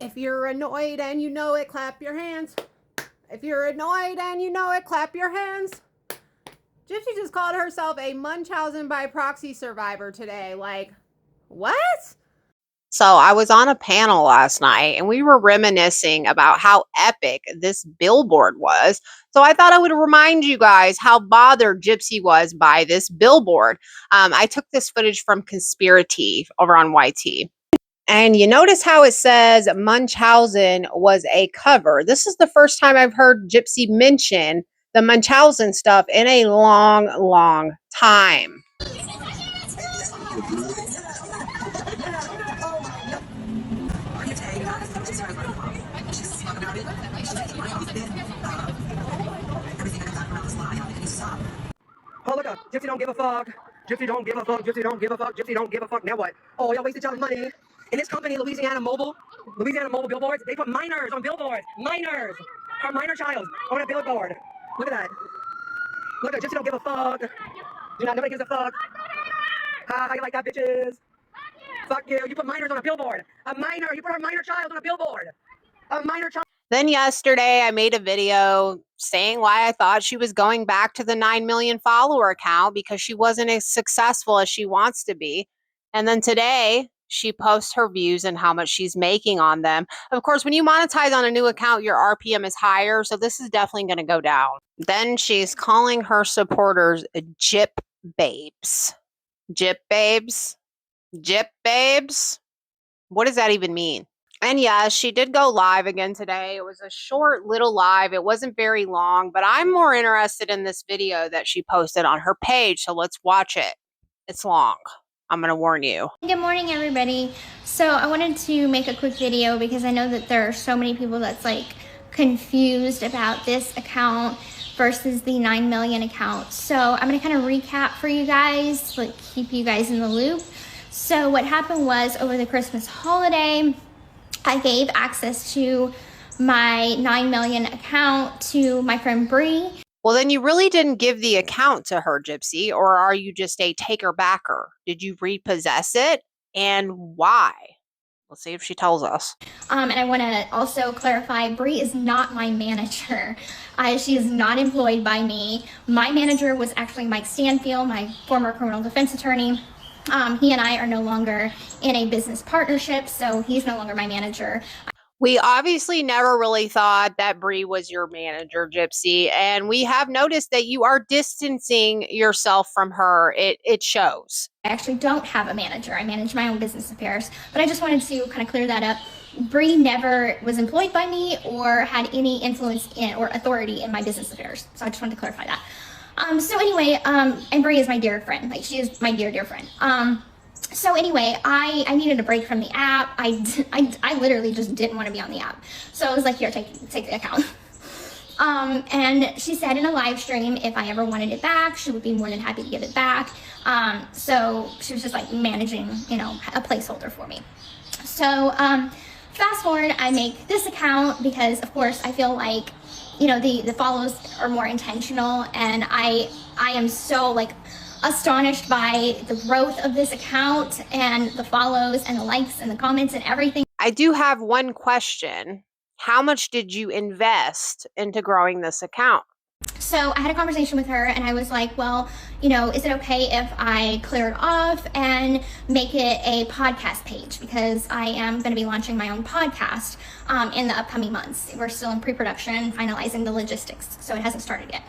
If you're annoyed and you know it, clap your hands. If you're annoyed and you know it, clap your hands. Gypsy just called herself a Munchausen by proxy survivor today. Like, what? So I was on a panel last night and we were reminiscing about how epic this billboard was. So I thought I would remind you guys how bothered Gypsy was by this billboard. I took this footage from Conspiracy over on YT. And you notice how it says Munchausen was a cover. This is the first time I've heard Gypsy mention the Munchausen stuff in a long, long time. Oh, look up. Gypsy don't give a fuck. Gypsy don't give a fuck. Gypsy don't give a fuck. Gypsy don't give a fuck. Now what? Oh, y'all wasted y'all's money. In this company, Louisiana Mobile Billboards, they put minors on billboards. Minors. Our minor child on a billboard. Look at that. Look at Gypsy don't give a fuck. Do not, nobody gives a fuck. How you like that, bitches? Fuck you. You put minors on a billboard. A minor. You put our minor child on a billboard. A minor child. Then yesterday, I made a video saying why I thought she was going back to the 9 million follower account because she wasn't as successful as she wants to be. And then today, she posts her views and how much she's making on them. Of course, when you monetize on a new account, your RPM is higher. So this is definitely going to go down. Then she's calling her supporters Gyp babes. Gyp babes? Gyp babes? What does that even mean? And yes, she did go live again today. It was a short little live. It wasn't very long, but I'm more interested in this video that she posted on her page. So let's watch it. It's long. I'm going to warn you. Good morning, everybody. So I wanted to make a quick video because I know that there are so many people that's like confused about this account versus the 9 million account. So I'm going to kind of recap for you guys, like keep you guys in the loop. So what happened was over the Christmas holiday, I gave access to my 9 million account to my friend Bree. Well, then you really didn't give the account to her, Gypsy, or are you just a taker-backer? Did you repossess it? And why? Let's see if she tells us. And I want to also clarify, Bree is not my manager. She is not employed by me. My manager was actually Mike Stanfield, my former criminal defense attorney. He and I are no longer in a business partnership, so he's no longer my manager. We obviously never really thought that Bree was your manager, Gypsy, and we have noticed that you are distancing yourself from her. It shows. I actually don't have a manager. I manage my own business affairs, but I just wanted to kind of clear that up. Bree never was employed by me or had any influence in or authority in my business affairs. So I just wanted to clarify that. So anyway, and Bree is my dear friend. Like, she is my dear friend. So anyway, I needed a break from the app. I literally just didn't want to be on the app. So I was like, here, take the account. And she said in a live stream, if I ever wanted it back, she would be more than happy to give it back. So she was just like managing, a placeholder for me. So fast forward, I make this account because, of course, I feel like, the follows are more intentional, and I am so like astonished by the growth of this account and the follows and the likes and the comments and everything. I do have one question. How much did you invest into growing this account? So I had a conversation with her and I was like, well, is it okay if I clear it off and make it a podcast page? Because I am going to be launching my own podcast in the upcoming months. We're still in pre-production, finalizing the logistics, so it hasn't started yet.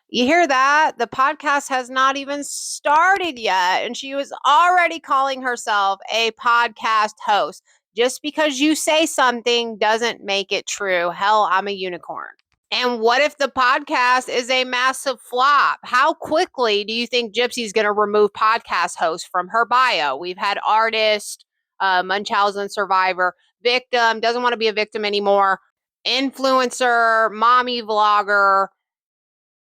You hear that? The podcast has not even started yet, and she was already calling herself a podcast host. Just because you say something doesn't make it true. Hell, I'm a unicorn. And what if the podcast is a massive flop? How quickly do you think Gypsy's going to remove podcast host from her bio? We've had artist, Munchausen survivor, victim, doesn't want to be a victim anymore, influencer, mommy vlogger,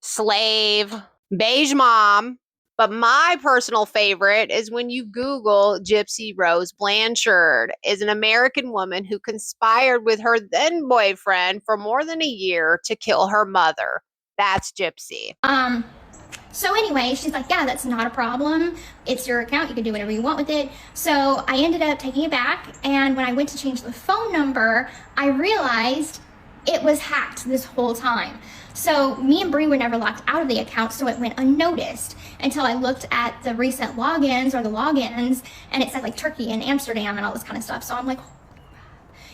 slave, beige mom. But my personal favorite is when you Google Gypsy Rose Blanchard is an American woman who conspired with her then boyfriend for more than a year to kill her mother. That's Gypsy. So anyway, she's like, yeah, that's not a problem. It's your account. You can do whatever you want with it. So I ended up taking it back. And when I went to change the phone number, I realized it was hacked this whole time. So me and Bree were never locked out of the account, so it went unnoticed until I looked at the recent logins or the logins, and it said like Turkey and Amsterdam and all this kind of stuff. So I'm like, oh,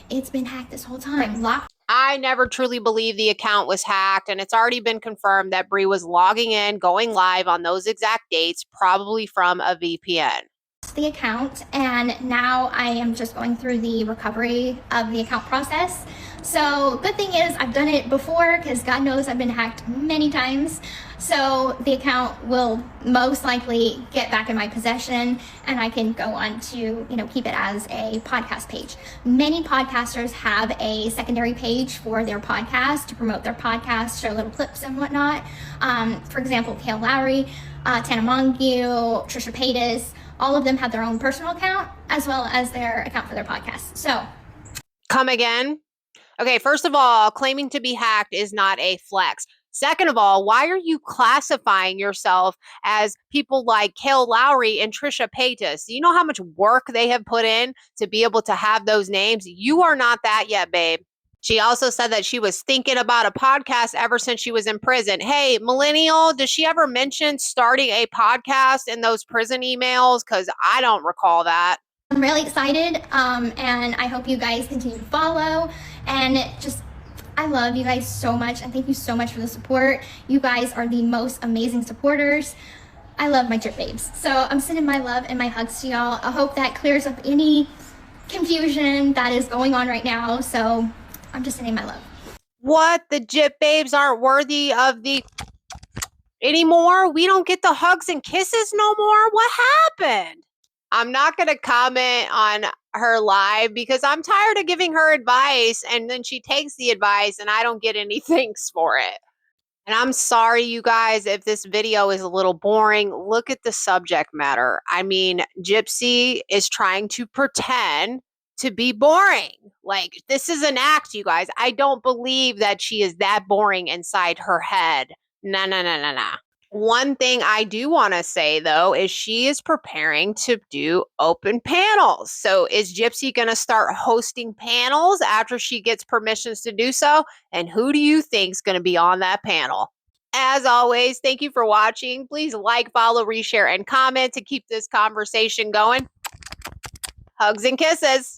it's been hacked this whole time. Locked. I never truly believed the account was hacked, and it's already been confirmed that Bree was logging in, going live on those exact dates, probably from a VPN. The account, and now I am just going through the recovery of the account process. So good thing is I've done it before, because God knows I've been hacked many times. So the account will most likely get back in my possession, and I can go on to, keep it as a podcast page. Many podcasters have a secondary page for their podcast to promote their podcast, show little clips and whatnot. For example, Kale Lowry, Tana Mongeau, Trisha Paytas, all of them have their own personal account as well as their account for their podcast. So, come again? Okay, first of all, claiming to be hacked is not a flex. Second of all, why are you classifying yourself as people like Kale Lowry and Trisha Paytas? Do you know how much work they have put in to be able to have those names? You are not that yet, babe. She also said that she was thinking about a podcast ever since she was in prison. Hey, millennial, does she ever mention starting a podcast in those prison emails? Because I don't recall that. I'm really excited, and I hope you guys continue to follow. And I love you guys so much, and thank you so much for the support. You guys are the most amazing supporters. I love my drip babes. So I'm sending my love and my hugs to y'all. I hope that clears up any confusion that is going on right now. So I'm just sending my love. What? The Gyp babes aren't worthy of the anymore? We don't get the hugs and kisses no more? What happened? I'm not going to comment on her live because I'm tired of giving her advice, and then she takes the advice and I don't get any thanks for it. And I'm sorry, you guys, if this video is a little boring. Look at the subject matter. I mean, Gypsy is trying to pretend to be boring. Like, this is an act, you guys. I don't believe that she is that boring inside her head. No. One thing I do want to say, though, is she is preparing to do open panels. So is Gypsy going to start hosting panels after she gets permissions to do so? And who do you think is going to be on that panel? As always, thank you for watching. Please like, follow, reshare, and comment to keep this conversation going. Hugs and kisses.